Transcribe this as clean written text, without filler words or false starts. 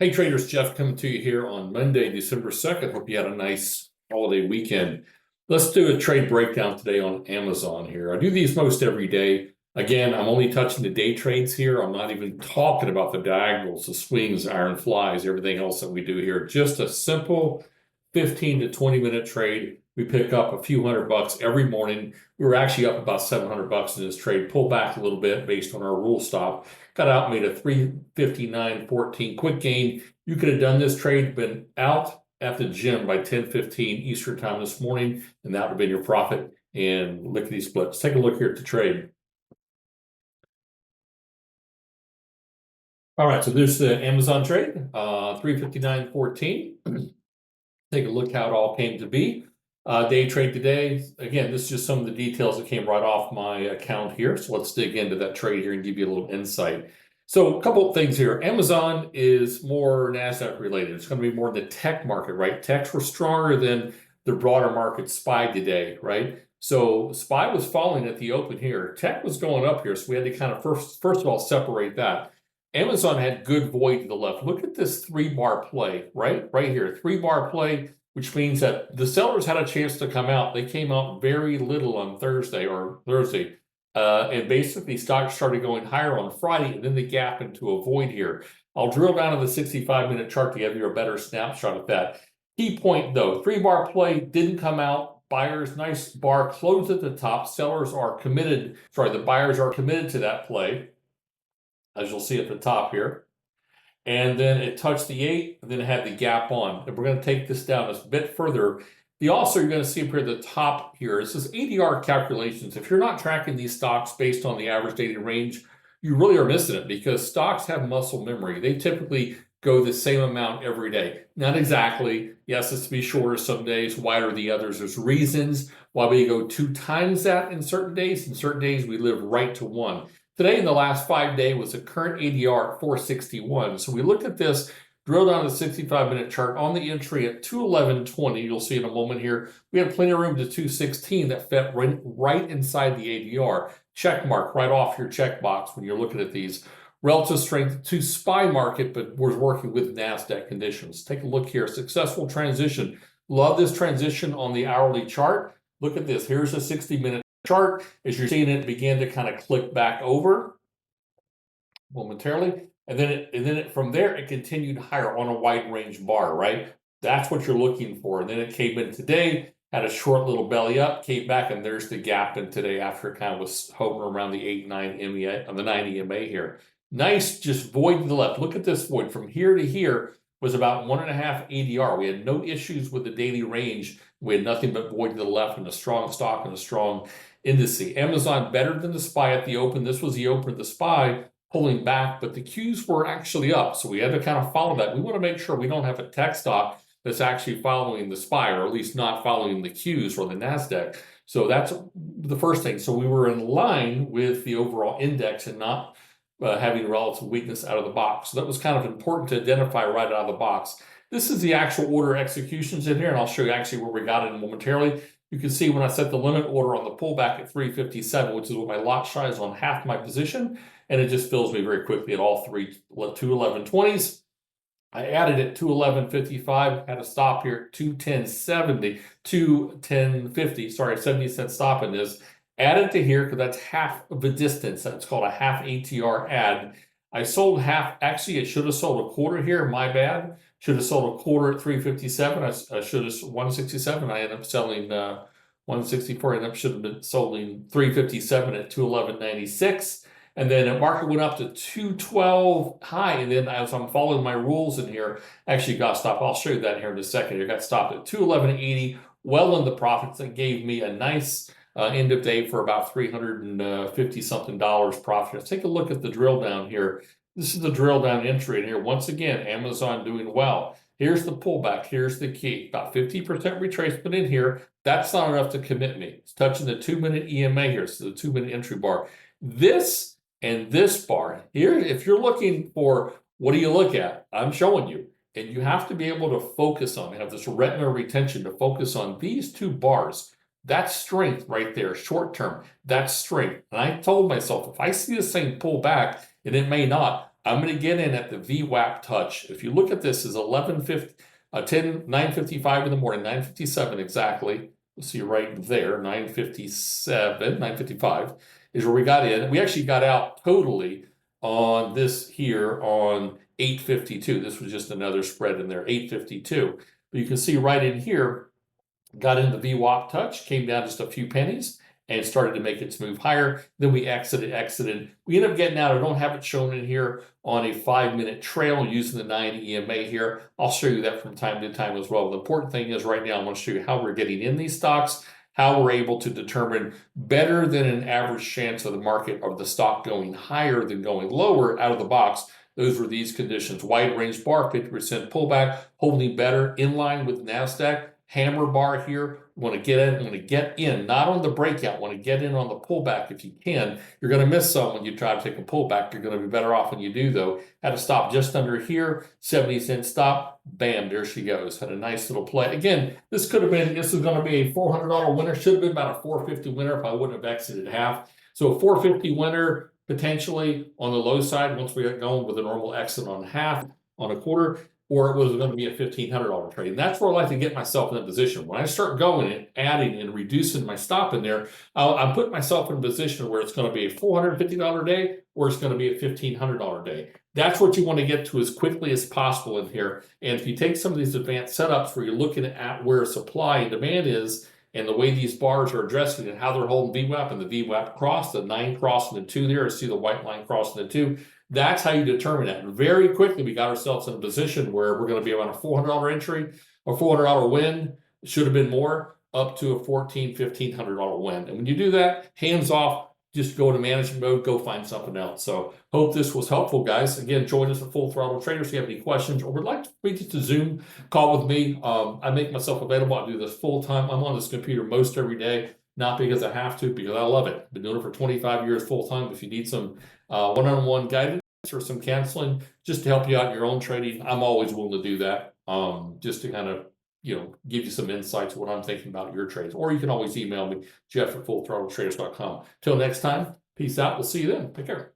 Hey traders, Jeff coming to you here on Monday, December 2nd. Hope you had a nice holiday weekend. Let's do a trade breakdown today on Amazon here. I do these most every day. Again, I'm only touching the day trades here. I'm not even talking about the diagonals, the swings, iron flies, everything else that we do here. Just a simple 15 to 20 minute trade. We pick up a few $100 every morning. We were actually up about $700 in this trade, pulled back a little bit based on our rule stop. Got out, made a 359.14 quick gain. You could have done this trade, been out at the gym by 10:15 Eastern time this morning, and that would have been your profit and lickety split. Let's take a look here at the trade. All right, so there's the Amazon trade, 359.14. Take a look how it all came to be. Day trade today. Again, this is just some of the details that came right off my account here. So let's dig into that trade here and give you a little insight. So a couple of things here. Amazon is more NASDAQ related. It's going to be more in the tech market, right? Techs were stronger than the broader market SPY today, right? So SPY was falling at the open here. Tech was going up here. So we had to kind of first of all separate that. Amazon had good void to the left. Look at this 3-bar play, right? Right here, 3-bar play, which means that the sellers had a chance to come out. They came out very little on Thursday. And basically stocks started going higher on Friday, and then they gap into a void here. I'll drill down to the 65-minute chart to give you a better snapshot of that. Key point though, 3-bar play didn't come out. Buyers, nice bar closed at the top. Sellers are committed, the buyers are committed to that play, as you'll see at the top here. And then it touched the 8, and then it had the gap on. And we're going to take this down a bit further. Also, you're going to see up here at the top here, this is ADR calculations. If you're not tracking these stocks based on the average daily range, you really are missing it because stocks have muscle memory. They typically go the same amount every day. Not exactly. Yes, it's to be shorter some days, wider the others. There's reasons why we go 2 times that in certain days. In certain days, we live right to 1. Today, in the last 5 days, was a current ADR at 461. So we looked at this, drill down to the 65-minute chart on the entry at 211.20. You'll see in a moment here. We had plenty of room to 216 that fit right inside the ADR. Check mark right off your checkbox when you're looking at these. Relative strength to SPY market, but we're working with NASDAQ conditions. Take a look here. Successful transition. Love this transition on the hourly chart. Look at this. Here's a 60-minute chart. As you're seeing it begin to kind of click back over momentarily. And then from there, it continued higher on a wide range bar, right? That's what you're looking for. And then it came in today, had a short little belly up, came back, and there's the gap in today after it kind of was hovering around the 8-9 EMA, on the 9 EMA here. Nice, just void to the left. Look at this void from here to here was about 1.5 ADR. We had no issues with the daily range. We had nothing but void to the left and a strong stock and a strong indice. Amazon better than the SPY at the open. This was the open of the SPY pulling back, but the Qs were actually up. So we had to kind of follow that. We want to make sure we don't have a tech stock that's actually following the SPY, or at least not following the Qs or the NASDAQ. So that's the first thing. So we were in line with the overall index and not having relative weakness out of the box. So that was kind of important to identify right out of the box. This is the actual order executions in here, and I'll show you actually where we got it momentarily. You can see when I set the limit order on the pullback at 357, which is what my lot size on half my position, and it just fills me very quickly at all 211.20s. I added it 211.55, had a stop here at 210.70, 210.50, sorry, 70-cent stop in this. Added to here because that's half of the distance. That's called a half ATR add. I sold half. Actually, it should have sold a quarter here. My bad. Should have sold a quarter at 357. I should have 167. I ended up selling 164. Should have been selling 357 at 211.96. And then the market went up to 212 high. And then as I'm following my rules in here, actually got stopped. I'll show you that here in a second. It got stopped at 211.80. Well in the profits. That gave me a nice end of day for about $350 something profit. Let's take a look at the drill down here. This is the drill down entry, and here once again, Amazon doing well. Here's the pullback. Here's the key. About 50% retracement in here. That's not enough to commit me. It's touching the 2-minute EMA here. So the 2-minute entry bar. This and this bar here. If you're looking for what do you look at, I'm showing you. And you have to be able to focus on, have this retina retention to focus on these 2 bars. That's strength right there, short term. That's strength. And I told myself, if I see this thing pull back, and it may not, I'm going to get in at the VWAP touch. If you look at this, is 9:55 in the morning, 9:57 exactly. You'll see right there, 9:57, 9:55 is where we got in. We actually got out totally on this here on 8:52. This was just another spread in there, 8:52. But you can see right in here, got in the VWAP touch, came down just a few pennies, and started to make its move higher. Then we exited. We ended up getting out. I don't have it shown in here on a 5-minute trail using the 9 EMA here. I'll show you that from time to time as well. The important thing is right now, I want to show you how we're getting in these stocks, how we're able to determine better than an average chance of the market of the stock going higher than going lower out of the box. Those were these conditions. Wide range bar, 50% pullback, holding better in line with NASDAQ. Hammer bar here, want to get in, not on the breakout, want to get in on the pullback if you can. You're going to miss some when you try to take a pullback. You're going to be better off when you do, though. Had a stop just under here, 70-cent stop. Bam, there she goes. Had a nice little play. Again, this was going to be a $400 winner. Should have been about a $450 winner if I wouldn't have exited half. So a $450 winner potentially on the low side once we get going with a normal exit on half, on a quarter. Or it was going to be a $1,500 trade. And that's where I like to get myself in a position. When I start going and adding and reducing my stop in there, I'm putting myself in a position where it's going to be a $450 day or it's going to be a $1,500 day. That's what you want to get to as quickly as possible in here. And if you take some of these advanced setups where you're looking at where supply and demand is and the way these bars are addressing and how they're holding VWAP and the VWAP cross, the 9 crossing the 2 there, see the white line crossing the 2. That's how you determine that. And very quickly, we got ourselves in a position where we're going to be around a $400 entry, a $400 win. It should have been more, up to a $1,400, $1,500 win. And when you do that, hands off, just go to management mode, go find something else. So hope this was helpful, guys. Again, join us at Full Throttle Traders if you have any questions or would like to reach to Zoom, call with me. I make myself available. I do this full time. I'm on this computer most every day. Not because I have to, because I love it. Been doing it for 25 years full time. If you need some one-on-one guidance or some counseling just to help you out in your own trading, I'm always willing to do that. Just to kind of, give you some insights of what I'm thinking about your trades. Or you can always email me, Jeff@fullthrottletraders.com. Till next time, peace out. We'll see you then. Take care.